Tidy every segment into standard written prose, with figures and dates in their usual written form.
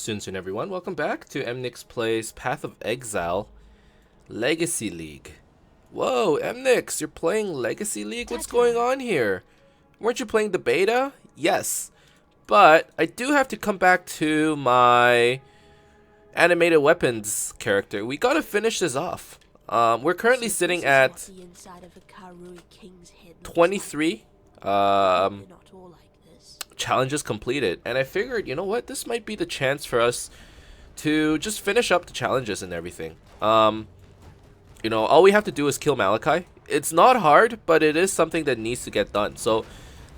Soon everyone, welcome back to Emnix Plays Path of Exile Legacy League. Whoa, Emnix, you're playing Legacy League? What's going on here? Weren't you playing the beta? Yes, but I do have to come back to my animated weapons character. We gotta finish this off. We're currently sitting at 23 challenges completed, and I figured, you know what, this might be the chance for us to just finish up the challenges and everything. You know, all we have to do is kill Malachi. It's not hard, but it is something that needs to get done. So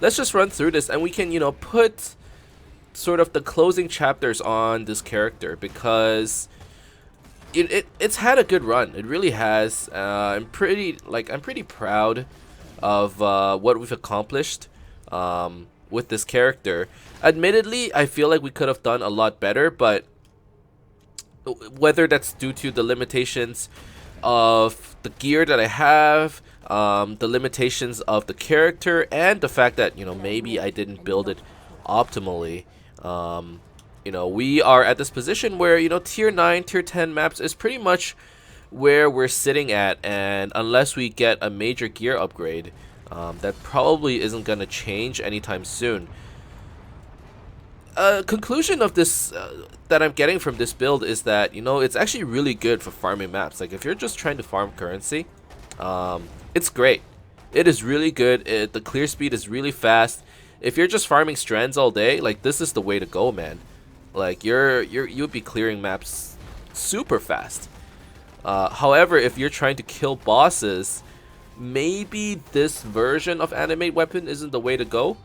let's just run through this, and we can, you know, put sort of the closing chapters on this character, because it's had a good run. It really has. I'm pretty proud of what we've accomplished with this character. Admittedly, I feel like we could have done a lot better, but whether that's due to the limitations of the gear that I have, the limitations of the character, and the fact that, you know, maybe I didn't build it optimally, you know, we are at this position where, you know, tier 9, tier 10 maps is pretty much where we're sitting at, and unless we get a major gear upgrade, that probably isn't going to change anytime soon. Conclusion of this that I'm getting from this build is that, you know, it's actually really good for farming maps. Like, if you're just trying to farm currency, it's great. It is really good. The clear speed is really fast. If you're just farming strands all day, like, this is the way to go, man. Like, you'll be clearing maps super fast. However, if you're trying to kill bosses, maybe this version of animate weapon isn't the way to go.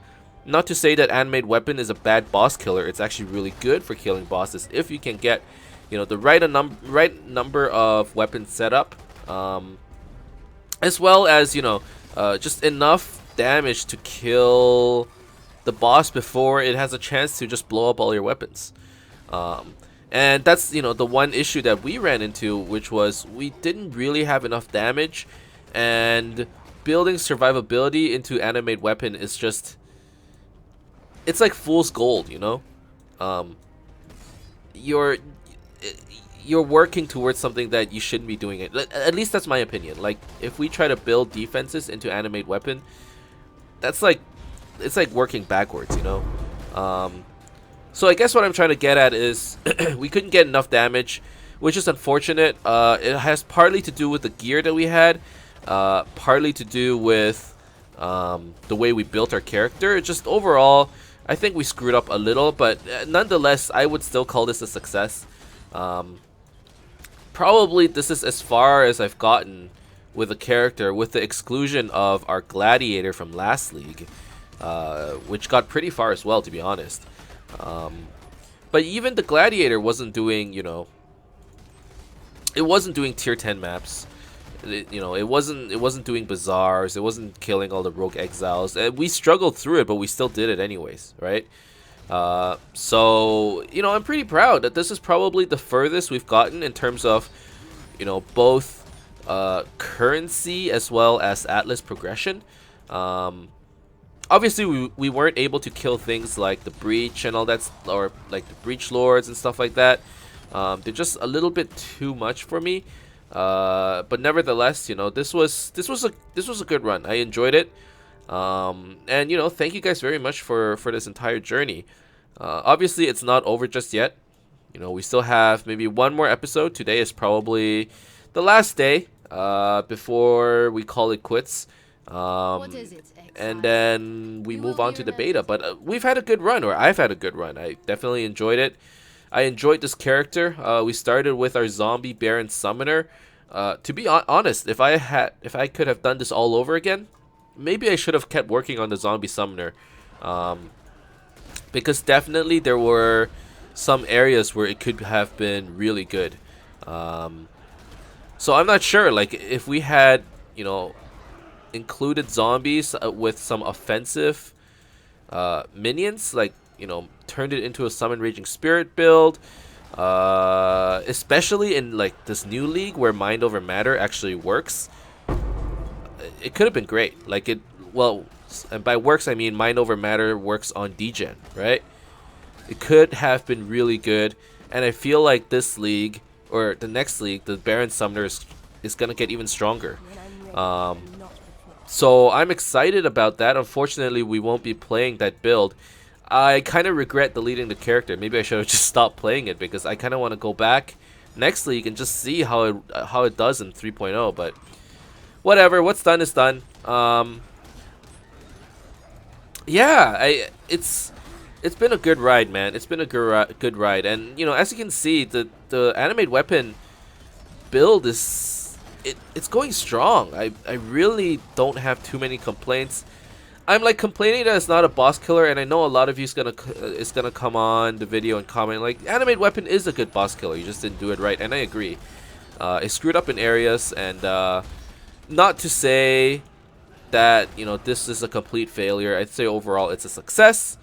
Not to say that animate weapon is a bad boss killer. It's actually really good for killing bosses if you can get, you know, the right number of weapons set up, as well as, you know, just enough damage to kill the boss before it has a chance to just blow up all your weapons. And that's, you know, the one issue that we ran into, which was we didn't really have enough damage. And building survivability into animate weapon is just, it's like fool's gold, you know. You're working towards something that you shouldn't be doing it. At least that's my opinion. Like, if we try to build defenses into animate weapon, that's like, it's like working backwards, you know. So I guess what I'm trying to get at is we couldn't get enough damage, which is unfortunate. It has partly to do with the gear that we had. Partly to do with the way we built our character. Just overall, I think we screwed up a little, but nonetheless, I would still call this a success. Probably this is as far as I've gotten with a character, with the exclusion of our gladiator from last league, which got pretty far as well, to be honest. But even the gladiator wasn't doing, you know, it wasn't doing tier 10 maps. You know, it wasn't doing bazaars. It wasn't killing all the rogue exiles. And we struggled through it, but we still did it anyways, right? So, you know, I'm pretty proud that this is probably the furthest we've gotten in terms of, you know, both currency as well as Atlas progression. Obviously, we weren't able to kill things like the breach and all that, or like the breach lords and stuff like that. They're just a little bit too much for me. But nevertheless, you know, this was a good run. I enjoyed it, and, you know, thank you guys very much for this entire journey. Obviously, it's not over just yet. You know, we still have maybe one more episode. Today is probably the last day before we call it quits. What is it, Exile? And then we move on to the beta. But we've had a good run, or I've had a good run. I definitely enjoyed it. I enjoyed this character. We started with our zombie Baron Summoner. To be honest, if I could have done this all over again, maybe I should have kept working on the zombie Summoner, because definitely there were some areas where it could have been really good. So I'm not sure, like, if we had, you know, included zombies with some offensive minions, like, you know, turned it into a summon raging spirit build, especially in like this new league where mind over matter actually works. It could have been great. Like, it, well, and by works I mean mind over matter works on degen, right? It could have been really good, and I feel like this league or the next league, the Baron Summoner is gonna get even stronger. So I'm excited about that. Unfortunately, we won't be playing that build. I kind of regret deleting the character. Maybe I should have just stopped playing it because I kind of want to go back next league and just see how it does in 3.0. But whatever, what's done is done. Yeah, it's been a good ride, man. It's been a good ride, and you know, as you can see, the animate weapon build is it's going strong. I really don't have too many complaints. I'm like complaining that it's not a boss killer, and I know a lot of you is gonna come on the video and comment like animate weapon is a good boss killer. You just didn't do it right, and I agree. It screwed up in areas, and not to say that you know this is a complete failure. I'd say overall it's a success,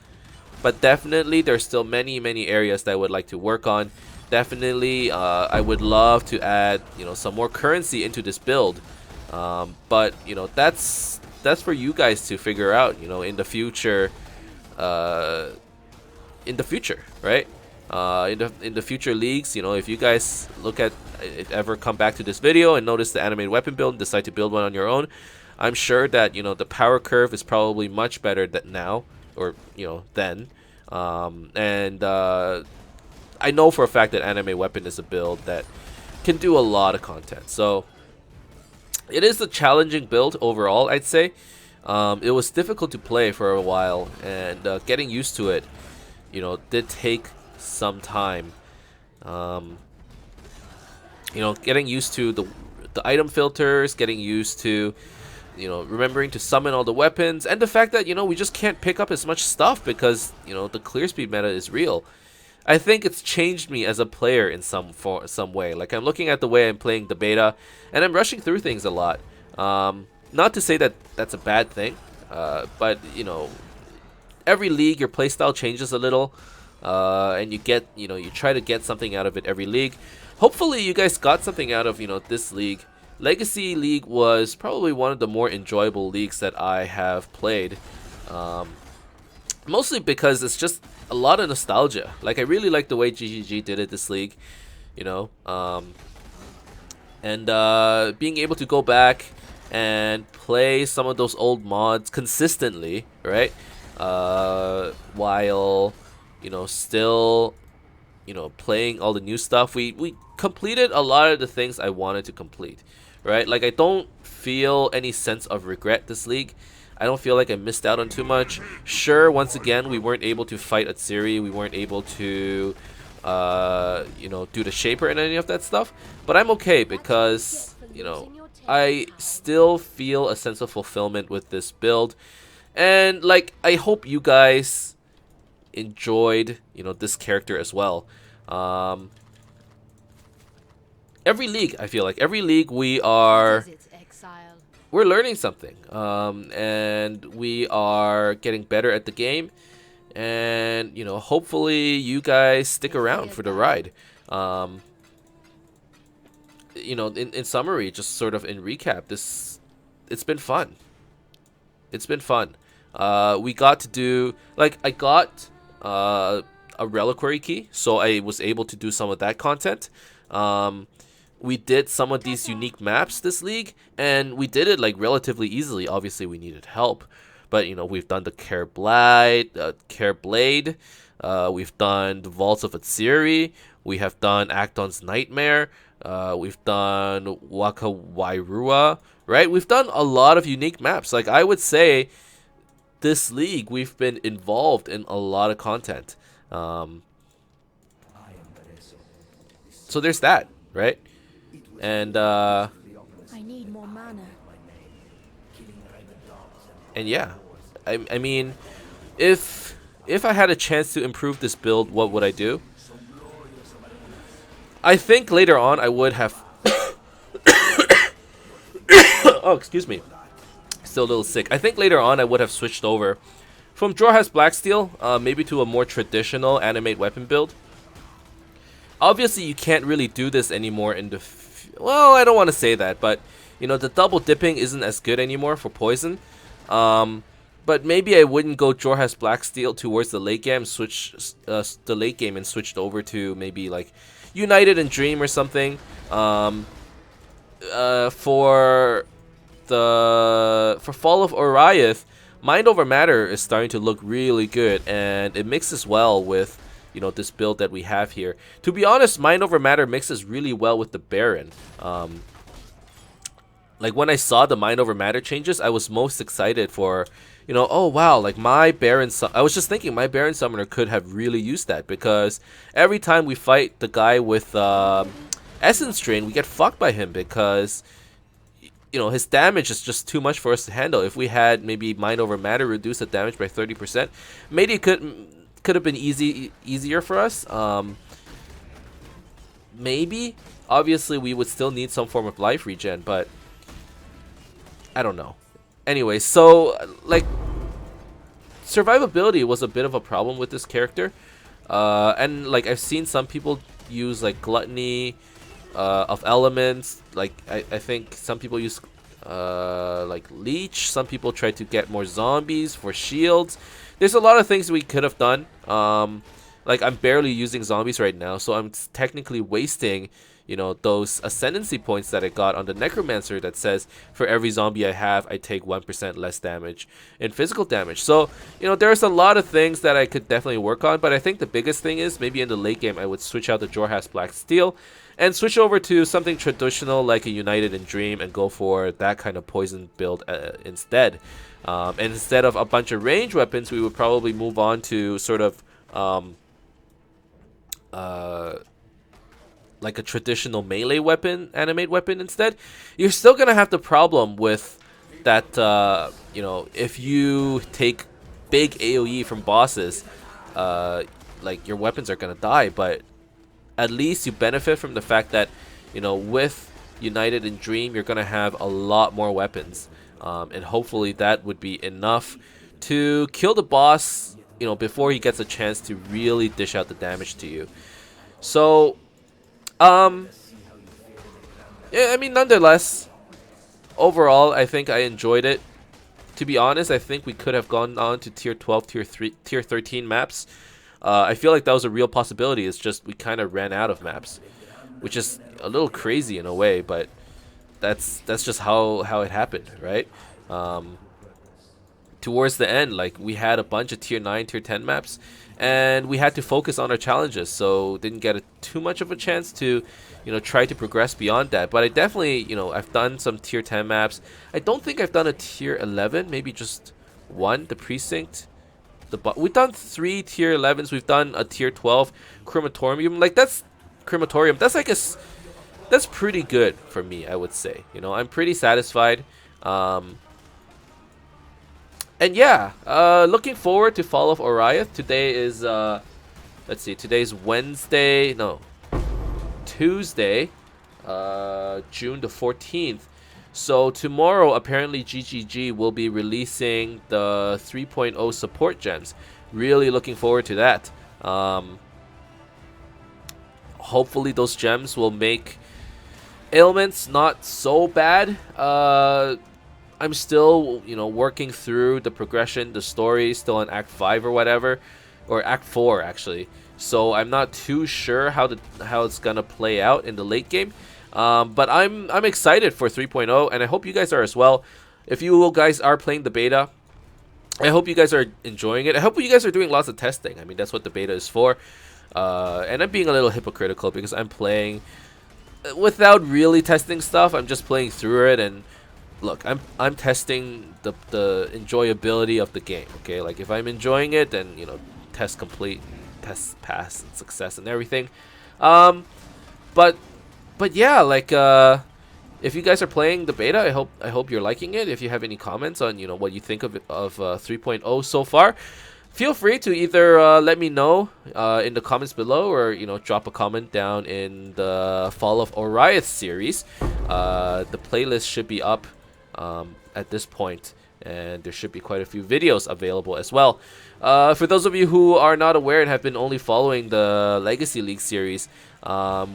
but definitely there's still many areas that I would like to work on. Definitely, I would love to add some more currency into this build, but that's for you guys to figure out in the future, right? In the future leagues, if you guys ever come back to this video and notice the animated weapon build and decide to build one on your own, I'm sure that the power curve is probably much better than now, or then, and I know for a fact that anime weapon is a build that can do a lot of content. So it is a challenging build overall, I'd say. It was difficult to play for a while, and getting used to it, did take some time. Getting used to the item filters, getting used to remembering to summon all the weapons, and the fact that we just can't pick up as much stuff because the clear speed meta is real. I think it's changed me as a player in some way. Like, I'm looking at the way I'm playing the beta, and I'm rushing through things a lot. Not to say that that's a bad thing, but every league your playstyle changes a little, and you try to get something out of it every league. Hopefully, you guys got something out of this league. Legacy League was probably one of the more enjoyable leagues that I have played. Mostly because it's just a lot of nostalgia. Like, I really like the way GGG did it this league, and being able to go back and play some of those old mods consistently, right? While still playing all the new stuff. We completed a lot of the things I wanted to complete, right? Like, I don't feel any sense of regret this league. I don't feel like I missed out on too much. Sure, once again, we weren't able to fight at Siri. We weren't able to, do the Shaper and any of that stuff. But I'm okay because, I still feel a sense of fulfillment with this build. And, like, I hope you guys enjoyed, this character as well. Every league, I feel like, every league we're learning something, and we are getting better at the game, and hopefully you guys stick around for the ride. In summary, just sort of in recap, it's been fun. It's been fun. We got to do, like, I got a reliquary key, so I was able to do some of that content. We did some of these unique maps this league, and we did it like relatively easily. Obviously, we needed help, but we've done the Care Blade, we've done the Vaults of Atsiri, we have done Acton's Nightmare, we've done Waka Wairua, right? We've done a lot of unique maps. Like, I would say this league, we've been involved in a lot of content. So there's that, right? And I need more mana. And yeah, I mean, if I had a chance to improve this build, what would I do? I think later on I would have oh, excuse me, still a little sick. I think later on I would have switched over from Jorha's Blacksteel, maybe to a more traditional animate weapon build. Obviously, you can't really do this anymore in the well, I don't want to say that, but the double dipping isn't as good anymore for poison. but maybe I wouldn't go Jorhas Blacksteel towards the late game. Switch the late game and switched over to maybe like United and Dream or something. For Fall of Oriath, Mind Over Matter is starting to look really good, and it mixes well with, you know, this build that we have here. To be honest, Mind Over Matter mixes really well with the Baron. Like when I saw the Mind Over Matter changes, I was most excited for, you know, oh wow, like my Baron, I was just thinking my Baron Summoner could have really used that, because every time we fight the guy with Essence Drain, we get fucked by him because, you know, his damage is just too much for us to handle. If we had maybe Mind Over Matter reduce the damage by 30%, maybe it could have been easier for us. Maybe. Obviously, we would still need some form of life regen, but I don't know. Anyway, so like survivability was a bit of a problem with this character, and like I've seen some people use like Gluttony of Elements. Like I think some people use like Leech. Some people try to get more zombies for shields. There's a lot of things we could have done. Like I'm barely using zombies right now, so I'm technically wasting, you know, those ascendancy points that I got on the Necromancer that says for every zombie I have, I take 1% less damage in physical damage. So, you know, there's a lot of things that I could definitely work on, but I think the biggest thing is maybe in the late game I would switch out the Jorhas Blacksteel and switch over to something traditional like a United and Dream and go for that kind of poison build instead. And instead of a bunch of range weapons, we would probably move on to sort of like a traditional melee weapon, animate weapon instead. You're still gonna have the problem with that, you know, if you take big AoE from bosses, like your weapons are gonna die, but at least you benefit from the fact that, you know, with United and Dream, you're gonna have a lot more weapons, and hopefully that would be enough to kill the boss, you know, before he gets a chance to really dish out the damage to you. So yeah, I mean, nonetheless, overall, I think I enjoyed it. To be honest, I think we could have gone on to tier 12, tier 13 maps. I feel like that was a real possibility. It's just we kind of ran out of maps, which is a little crazy in a way, but that's just how it happened, right? Towards the end, like we had a bunch of tier 9, tier 10 maps, and we had to focus on our challenges, so didn't get too much of a chance to, you know, try to progress beyond that. But I definitely, you know, I've done some tier 10 maps. I don't think I've done a tier 11, maybe just one, the Precinct. We've done 3 tier 11s. We've done a tier 12 Crematorium. Like that's Crematorium. That's like that's pretty good for me, I would say. You know, I'm pretty satisfied. And yeah, looking forward to Fall of Oriath. Today is, let's see, today's Wednesday, no, Tuesday, June the 14th. So tomorrow, apparently GGG will be releasing the 3.0 support gems. Really looking forward to that. Hopefully those gems will make ailments not so bad. I'm still, you know, working through the progression, the story, still in Act 5 or whatever, or Act 4 actually. So I'm not too sure how it's gonna play out in the late game. But I'm excited for 3.0, and I hope you guys are as well. If you guys are playing the beta, I hope you guys are enjoying it. I hope you guys are doing lots of testing. I mean, that's what the beta is for. And I'm being a little hypocritical because I'm playing without really testing stuff. I'm just playing through it, and look, I'm testing the enjoyability of the game. Okay, like if I'm enjoying it, then, you know, test complete, test pass, and success and everything. But yeah, like if you guys are playing the beta, I hope you're liking it. If you have any comments on, you know, what you think of 3.0 so far, feel free to either let me know in the comments below, or, you know, drop a comment down in the Fall of Oriath series. The playlist should be up at this point, and there should be quite a few videos available as well. For those of you who are not aware and have been only following the Legacy League series, I'm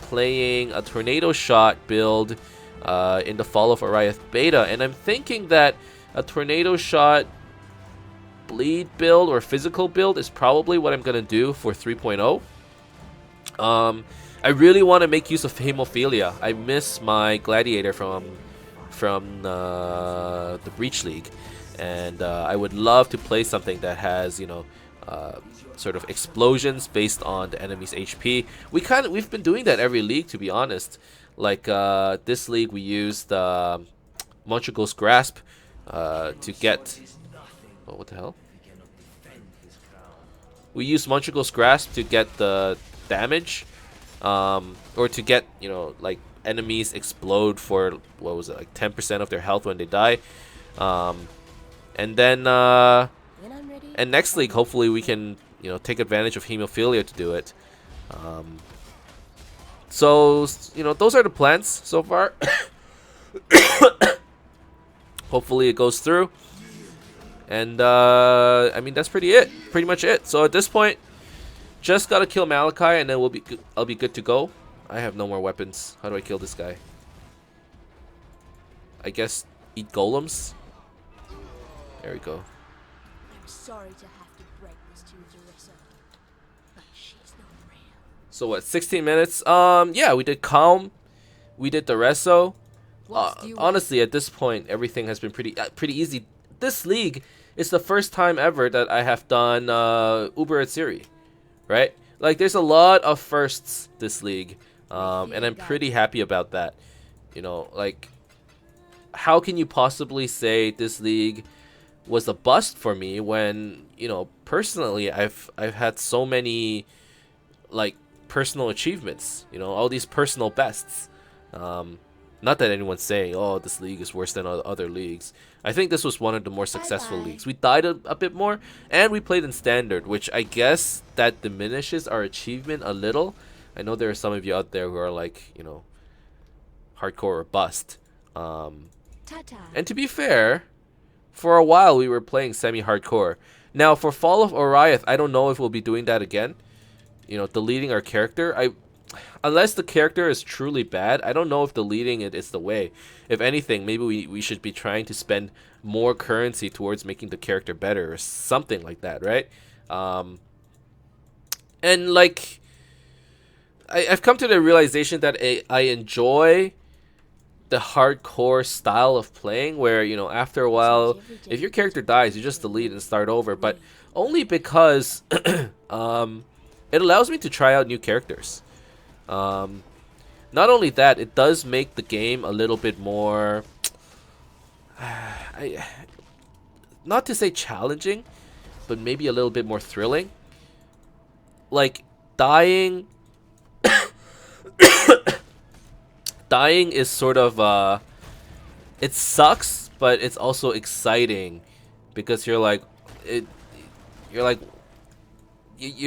playing a Tornado Shot build in the Fall of Oriath beta, and I'm thinking that A tornado shot bleed build or physical build is probably what I'm gonna do for 3.0. I really want to make use of hemophilia. I miss my gladiator from the Breach League, and I would love to play something that has, you know, sort of explosions based on the enemy's HP. We've been doing that every league, to be honest. Like this league, we used Montregal's Grasp to get. Oh, what the hell? We used Montregal's Grasp to get the damage, or to get, you know, like enemies explode for, what was it, like 10% of their health when they die. And then and next league, hopefully we can, you know, take advantage of hemophilia to do it. So, you know, those are the plans so far. Hopefully it goes through. And I mean, that's pretty much it. So at this point, just gotta kill Malachi, and then I'll be good to go. I have no more weapons. How do I kill this guy? I guess eat golems. There we go. I'm sorry to have to break this to you, Larissa, but she's not real. So what? 16 minutes. Yeah, we did Calm. We did the Reso. Honestly, at this point, everything has been pretty easy. This league is the first time ever that I have done Uber at Siri, right? Like, there's a lot of firsts this league, and I'm pretty happy about that. You know, like, how can you possibly say this league was a bust for me when, you know, personally I've had so many, like, personal achievements, you know, all these personal bests. Not that anyone's saying, oh, this league is worse than other leagues. I think this was one of the more successful leagues. We died a bit more, and we played in Standard, which I guess that diminishes our achievement a little. I know there are some of you out there who are like, you know, hardcore or bust. And to be fair, for a while we were playing semi-hardcore. Now, for Fall of Oriath, I don't know if we'll be doing that again. You know, deleting our character. Unless the character is truly bad, I don't know if deleting it is the way. If anything, maybe we should be trying to spend more currency towards making the character better or something like that, right? And like, I've come to the realization that I enjoy the hardcore style of playing where, you know, after a while, if your character dies, you just delete and start over, but only because it allows me to try out new characters. Not only that, it does make the game a little bit more, not to say challenging, but maybe a little bit more thrilling. Like, dying is sort of, it sucks, but it's also exciting because you're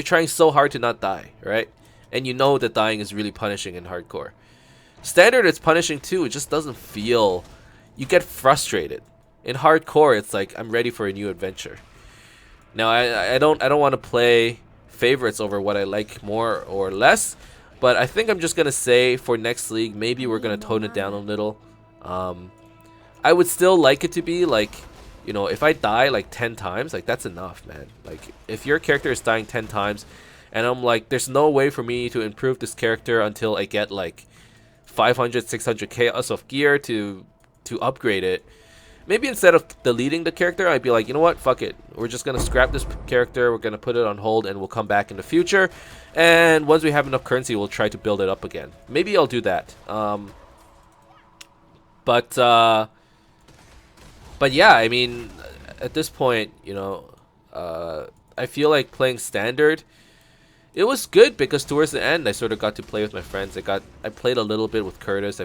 trying so hard to not die, right? And you know that dying is really punishing in hardcore. Standard, it's punishing too. It just doesn't feel. You get frustrated. In hardcore, it's like I'm ready for a new adventure. Now, I don't want to play favorites over what I like more or less, but I think I'm just gonna say for next league, maybe we're gonna tone it down a little. I would still like it to be like, you know, if I die like 10 times, like that's enough, man. Like if your character is dying 10 times. And I'm like, there's no way for me to improve this character until I get like 500, 600 chaos of gear to upgrade it. Maybe instead of deleting the character, I'd be like, you know what, fuck it. We're just going to scrap this character. We're going to put it on hold and we'll come back in the future. And once we have enough currency, we'll try to build it up again. Maybe I'll do that. But yeah, I mean, at this point, you know, I feel like playing Standard. It was good because towards the end I sort of got to play with my friends. I played a little bit with Curtis.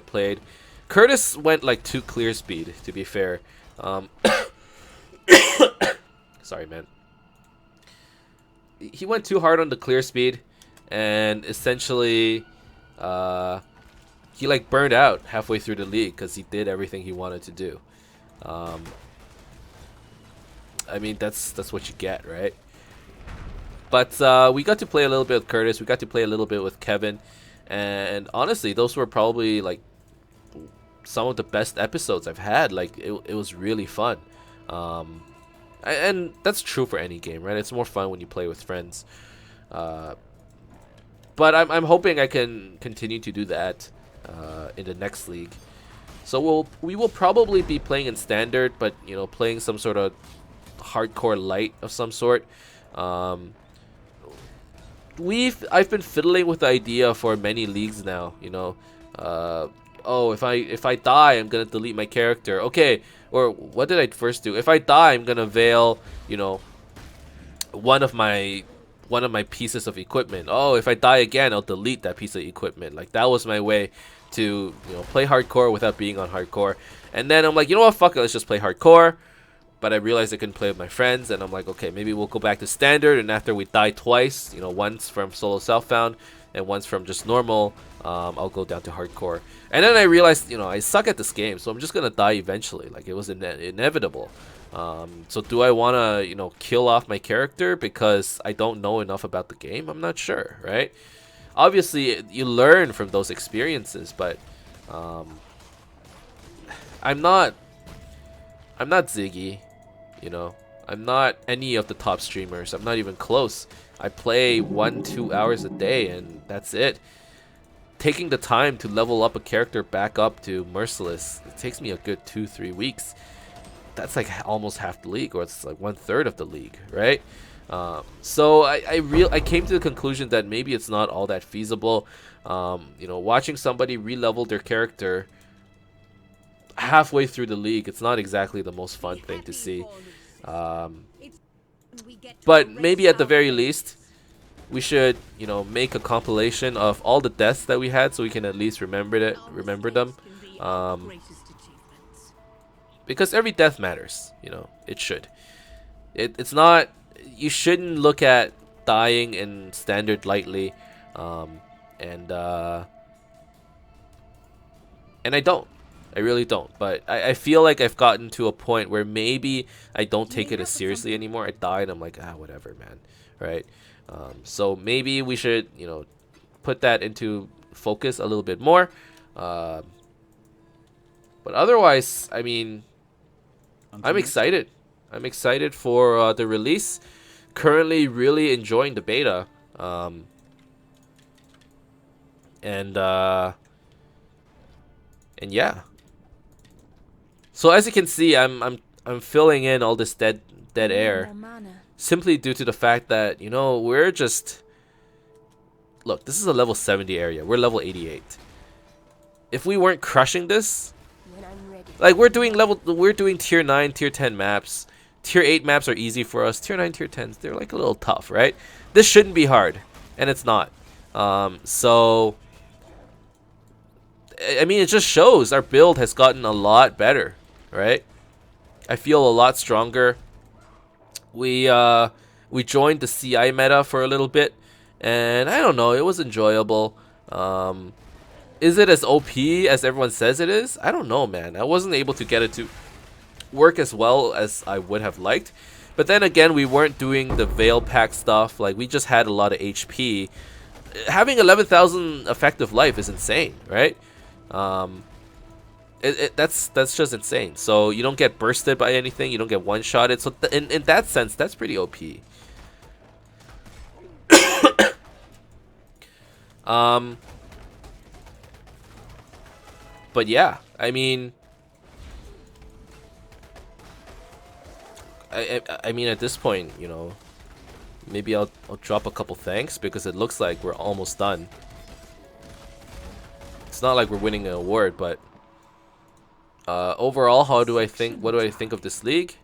Curtis went like too clear speed, to be fair. Sorry, man. He went too hard on the clear speed, and essentially, he like burned out halfway through the league because he did everything he wanted to do. I mean, that's what you get, right? But we got to play a little bit with Curtis. We got to play a little bit with Kevin. And honestly, those were probably like some of the best episodes I've had. Like, it was really fun. And that's true for any game, right? It's more fun when you play with friends. But I'm hoping I can continue to do that in the next league. So we will probably be playing in standard, but you know, playing some sort of hardcore light of some sort. I've been fiddling with the idea for many leagues now. You know, oh, if I die, I'm gonna delete my character. Okay, or what did I first do? If I die, I'm gonna veil, you know, one of my pieces of equipment. Oh, if I die again, I'll delete that piece of equipment. Like, that was my way to, you know, play hardcore without being on hardcore. And then I'm like, you know what, fuck it, let's just play hardcore. But I realized I couldn't play with my friends, and I'm like, okay, maybe we'll go back to standard, and after we die twice, you know, once from solo self-found and once from just normal, I'll go down to hardcore. And then I realized, you know, I suck at this game, so I'm just gonna die eventually. Like, it was inevitable. So do I want to, you know, kill off my character because I don't know enough about the game? I'm not sure, right? Obviously, you learn from those experiences, but I'm not Ziggy, you know. I'm not any of the top streamers. I'm not even close. I play 1-2 hours a day, and that's it. Taking the time to level up a character back up to Merciless, it takes me a good 2-3 weeks. That's like almost half the league, or it's like 1/3 of the league, right? So I came to the conclusion that maybe it's not all that feasible. You know, watching somebody re-level their character halfway through the league, it's not exactly the most fun thing to see. But maybe at the very least, we should, you know, make a compilation of all the deaths that we had, so we can at least remember them. Because every death matters, you know. It should. It's not. You shouldn't look at dying in standard lightly, and I don't. I really don't. But I feel like I've gotten to a point where maybe I don't take it as seriously anymore. I died, I'm like, ah, whatever, man. Right? So maybe we should, you know, put that into focus a little bit more. But otherwise, I mean, I'm excited. I'm excited for the release. Currently really enjoying the beta. And yeah. So as you can see, I'm filling in all this dead air simply due to the fact that, you know, we're just, look, this is a level 70 area. We're level 88. If we weren't crushing this, like, we're doing tier 9, tier 10 maps. Tier 8 maps are easy for us. Tier 9, tier 10s, they're like a little tough, right? This shouldn't be hard, and it's not. So I mean, it just shows our build has gotten a lot better, right? I feel a lot stronger. We joined the CI meta for a little bit, and I don't know, it was enjoyable. Is it as OP as everyone says it is? I don't know, man. I wasn't able to get it to work as well as I would have liked. But then again, we weren't doing the Veil Pack stuff. Like, we just had a lot of HP. Having 11,000 effective life is insane, right? That's just insane. So you don't get bursted by anything. You don't get one-shotted. So in that sense, that's pretty OP. But yeah, I mean, I mean, at this point, you know, maybe I'll drop a couple thanks, because it looks like we're almost done. It's not like we're winning an award, but overall, what do I think of this league?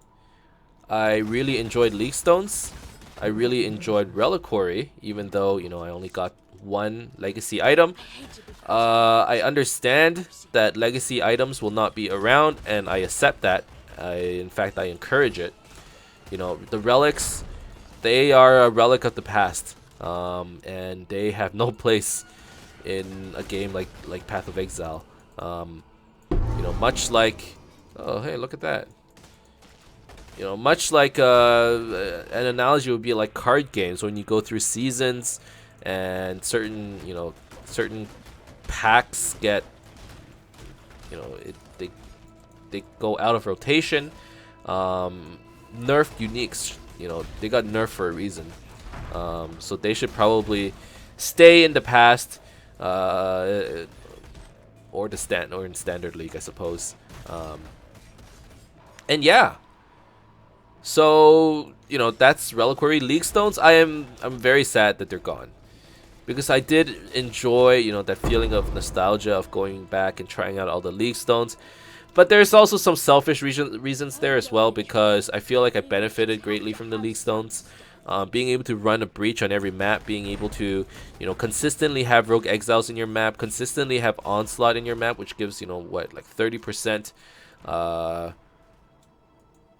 I really enjoyed League Stones. I really enjoyed Reliquary, even though, you know, I only got one legacy item. I understand that legacy items will not be around, and I accept that. In fact, I encourage it. You know, the relics, they are a relic of the past, and they have no place in a game like Path of Exile. You know, much like, oh hey, look at that. You know, much like an analogy would be like card games, when you go through seasons and certain packs get, you know, they go out of rotation. nerfed uniques. You know, they got nerfed for a reason. So they should probably stay in the past, or in standard league, I suppose. And yeah. So, you know, that's Reliquary. League Stones, I'm very sad that they're gone. Because I did enjoy, you know, that feeling of nostalgia of going back and trying out all the League Stones. But there's also some selfish reasons there as well, because I feel like I benefited greatly from the League Stones. Being able to run a breach on every map, being able to, you know, consistently have Rogue Exiles in your map, consistently have Onslaught in your map, which gives, you know, what, like 30%,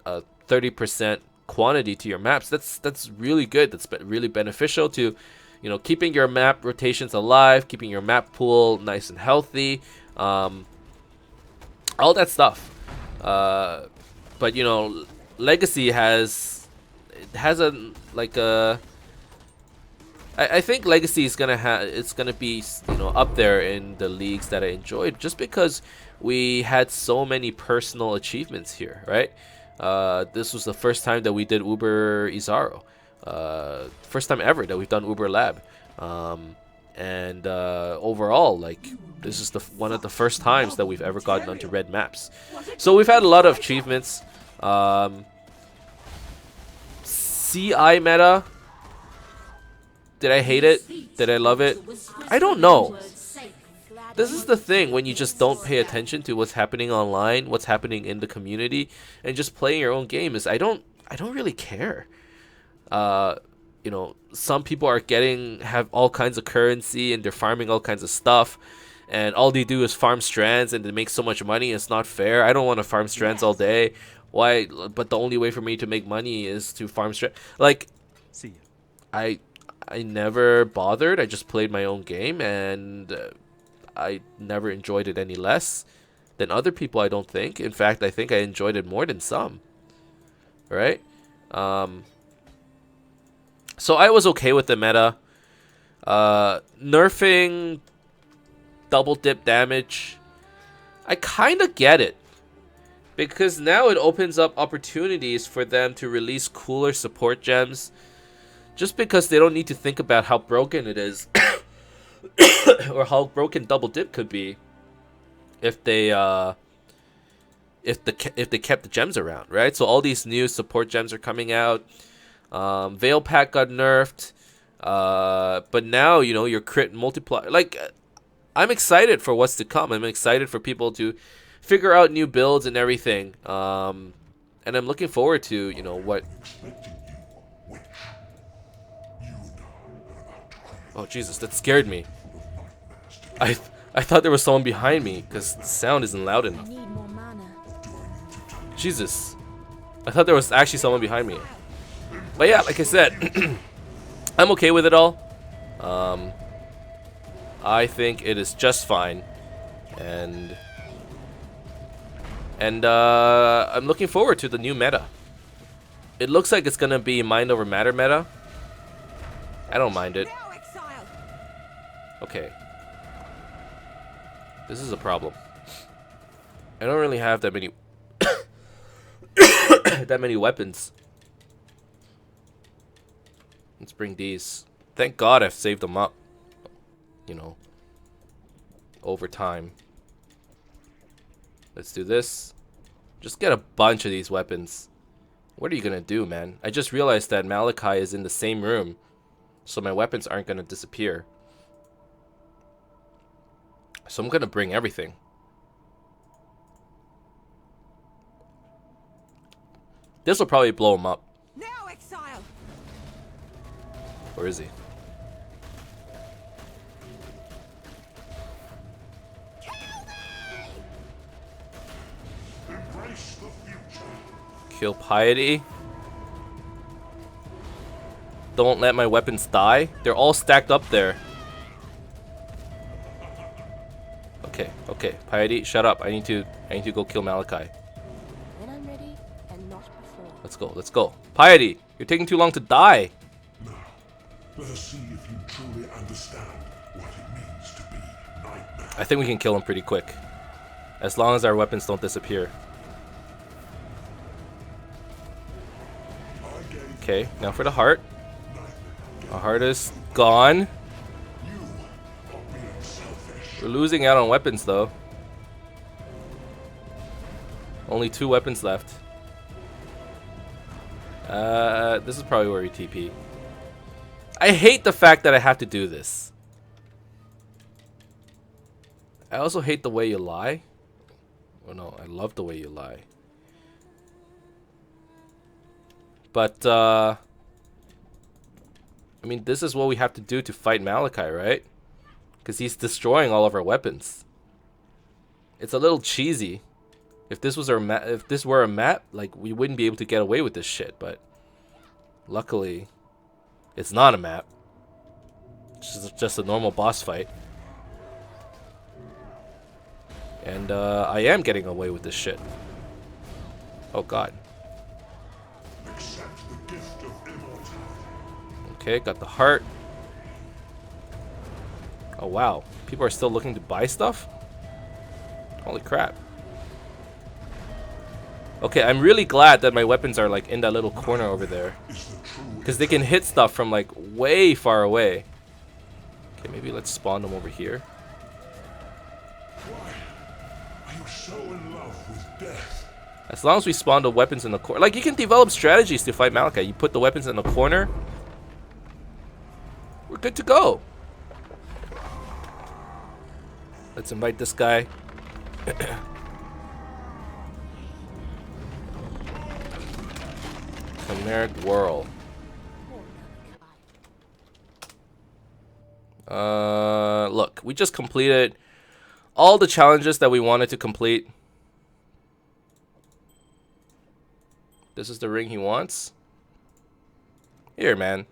30% quantity to your maps. That's really good. That's really beneficial to, you know, keeping your map rotations alive, keeping your map pool nice and healthy, all that stuff. But you know, Legacy has a like a. I think Legacy is it's gonna be, you know, up there in the leagues that I enjoyed, just because we had so many personal achievements here, right? This was the first time that we did Uber Izaro. First time ever that we've done Uber Lab. And overall, like, this is one of the first times that we've ever gotten onto red maps. So we've had a lot of achievements. CI meta. Did I hate it? Did I love it? I don't know. This is the thing when you just don't pay attention to what's happening online, what's happening in the community, and just playing your own game. Is I don't really care. You know, some people have all kinds of currency and they're farming all kinds of stuff, and all they do is farm strands and they make so much money. It's not fair. I don't want to farm strands all day. Why? But the only way for me to make money is to farm strands. Like, see you. I never bothered. I just played my own game, and I never enjoyed it any less than other people, I don't think. In fact, I think I enjoyed it more than some. Right? So I was okay with the meta. Nerfing double dip damage, I kind of get it. Because now it opens up opportunities for them to release cooler support gems. Just because they don't need to think about how broken it is. Or how broken double dip could be if they if they kept the gems around, right? So all these new support gems are coming out. Veil Pack got nerfed, but now, you know, your crit multiplier. Like, I'm excited for what's to come. I'm excited for people to figure out new builds and everything. And I'm looking forward to, you know, what. Oh Jesus, that scared me. I thought there was someone behind me because the sound isn't loud enough. I need more mana. Jesus, I thought there was actually someone behind me. But yeah, like I said, I'm okay with it all. I think it is just fine, and I'm looking forward to the new meta. It looks like it's gonna be mind over matter meta. I don't mind it. Okay. This is a problem. I don't really have that many that many weapons. Let's bring these. Thank God I've saved them up, you know, over time. Let's do this. Just get a bunch of these weapons. What are you gonna do, man? I just realized that Malachi is in the same room, so my weapons aren't gonna disappear. So I'm gonna bring everything. This will probably blow him up. Now, Exile. Where is he? Kill Piety. Don't let my weapons die. They're all stacked up there. Okay. Piety, shut up. I need to go kill Malachi. When I'm ready, and not before. Let's go. Piety, you're taking too long to die. Now, let us see if you truly understand what it means to be Nightmare. I think we can kill him pretty quick, as long as our weapons don't disappear. Okay, now for the heart. Our heart is gone. We're losing out on weapons though. Only 2 weapons left. This is probably where we TP. I hate the fact that I have to do this. I also hate the way you lie. Oh no, I love the way you lie. But, I mean, this is what we have to do to fight Malachi, right? Because he's destroying all of our weapons. It's a little cheesy. If this was if this were a map, like, we wouldn't be able to get away with this shit. But luckily, it's not a map. It's just a normal boss fight. And I am getting away with this shit. Oh god. Okay, got the heart. Oh wow, people are still looking to buy stuff? Holy crap. Okay, I'm really glad that my weapons are like in that little corner over there. Because they can hit stuff from like way far away. Okay, maybe let's spawn them over here. Why are you so in love with death? As long as we spawn the weapons in the corner. Like, you can develop strategies to fight Malachi. You put the weapons in the corner. We're good to go. Let's invite this guy. Chimeric Whirl. Look, we just completed all the challenges that we wanted to complete. This is the ring he wants. Here, man.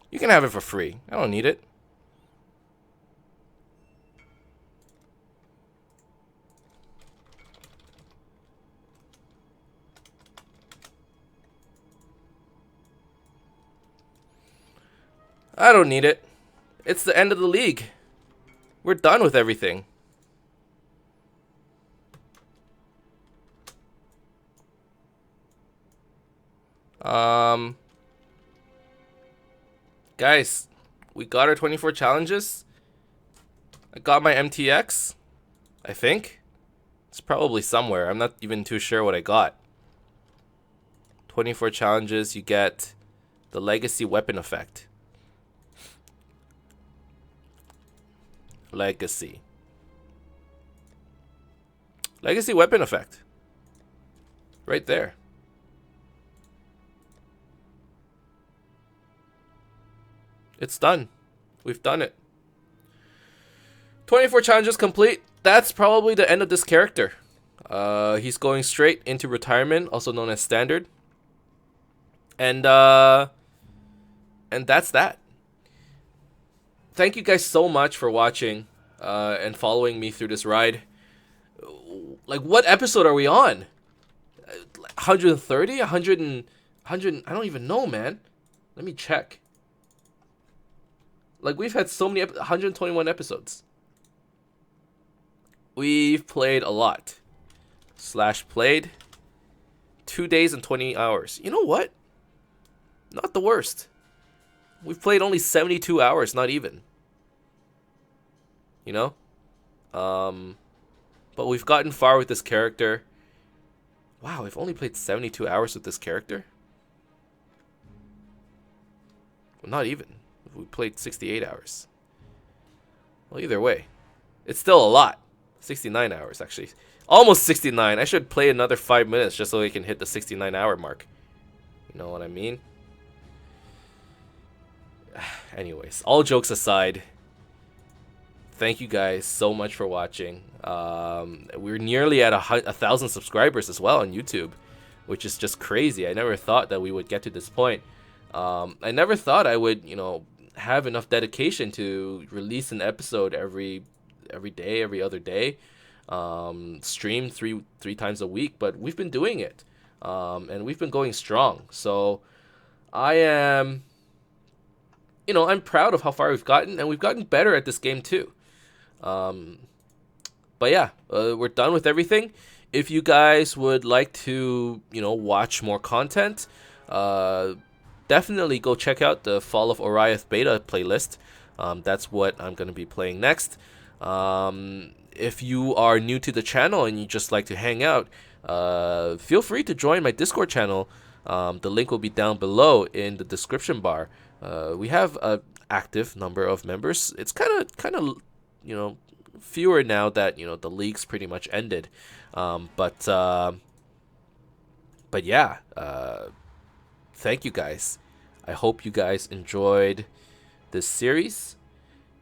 You can have it for free. I don't need it. I don't need it. It's the end of the league. We're done with everything. Guys, we got our 24 challenges. I got my MTX, I think. It's probably somewhere. I'm not even too sure what I got. 24 challenges, you get the legacy weapon effect. Legacy weapon effect. Right there. It's done. We've done it. 24 challenges complete. That's probably the end of this character. He's going straight into retirement, also known as standard. And that's that. Thank you guys so much for watching and following me through this ride. Like, what episode are we on? 130? 100? I don't even know, man. Let me check. Like, we've had so many 121 episodes. We've played a lot. /played 2 days and 20 hours. You know what? Not the worst. We've played only 72 hours, not even. You know? But we've gotten far with this character. Wow, we've only played 72 hours with this character? Well, not even. We played 68 hours. Well, either way. It's still a lot. 69 hours, actually. Almost 69. I should play another 5 minutes just so we can hit the 69-hour mark. You know what I mean? Anyways, all jokes aside, thank you guys so much for watching. We're nearly at 1,000 subscribers as well on YouTube, which is just crazy. I never thought that we would get to this point. I never thought I would, you know, have enough dedication to release an episode every day, every other day, stream three times a week. But we've been doing it, and we've been going strong. So I am, you know, I'm proud of how far we've gotten, and we've gotten better at this game too. But yeah, we're done with everything. If you guys would like to, watch more content, definitely go check out the Fall of Oriath beta playlist. That's what I'm going to be playing next. If you are new to the channel and you just like to hang out, feel free to join my Discord channel. The link will be down below in the description bar. We have a active number of members. It's kind of fewer now that the league's pretty much ended. But yeah, thank you guys. I hope you guys enjoyed this series.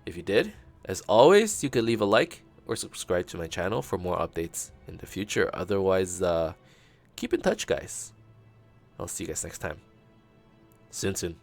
If you did, as always, you can leave a like or subscribe to my channel for more updates in the future. Otherwise, keep in touch, guys. I'll see you guys next time. Soon.